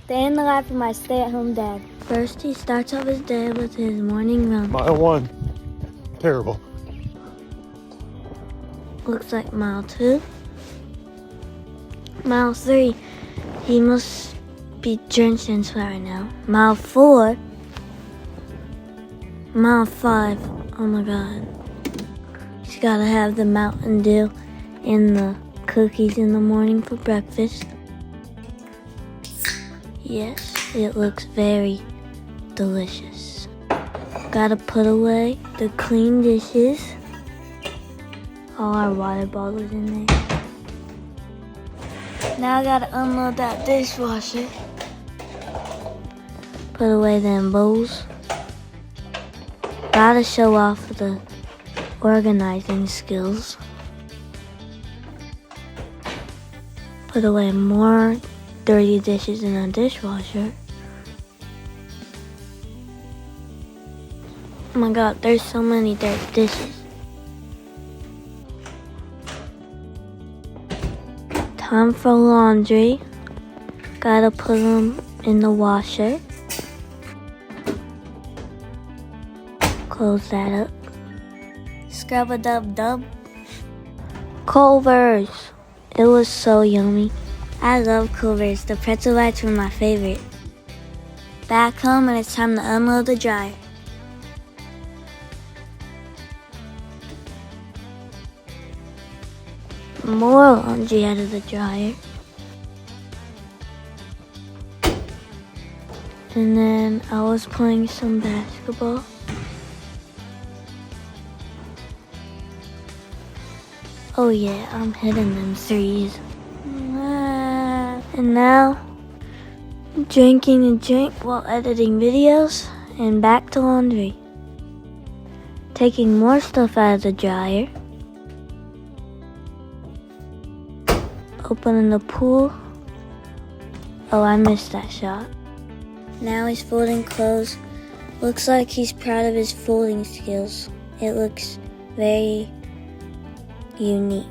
Day in the life of my stay-at-home dad. First, he starts off his day with his morning run. Mile 1, terrible. Looks like mile 2. Mile 3, he must be drenched in sweat right now. Mile 4. Mile 5, oh my god. He's gotta have the Mountain Dew and the cookies in the morning for breakfast. Yes, it looks very delicious. Gotta put away the clean dishes. All our water bottles in there. Now I gotta unload that dishwasher. Put away them bowls. Gotta show off the organizing skills. Put away more dirty dishes in a dishwasher. Oh my god, there's so many dirty dishes. Time for laundry. Gotta put them in the washer. Close that up. Scrub-a-dub-dub. Culver's. It was so yummy. I love Culver's. The pretzel bites were my favorite. Back home and it's time to unload the dryer. More laundry out of the dryer. And then I was playing some basketball. Oh yeah, I'm hitting them threes. And now, drinking a drink while editing videos, and back to laundry. Taking more stuff out of the dryer. Opening the pool. Oh, I missed that shot. Now he's folding clothes. Looks like he's proud of his folding skills. It looks very unique.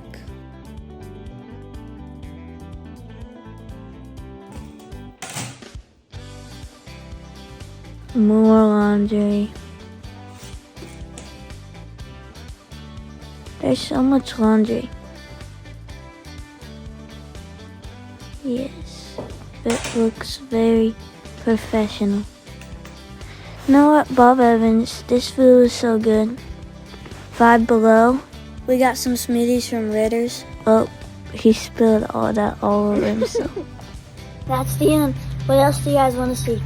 More laundry. There's so much laundry. Yes, it looks very professional. You know what, Bob Evans, this food is so good. Five Below. We got some smoothies from Ritter's. Oh, he spilled all that all over himself. That's the end. What else do you guys want to see?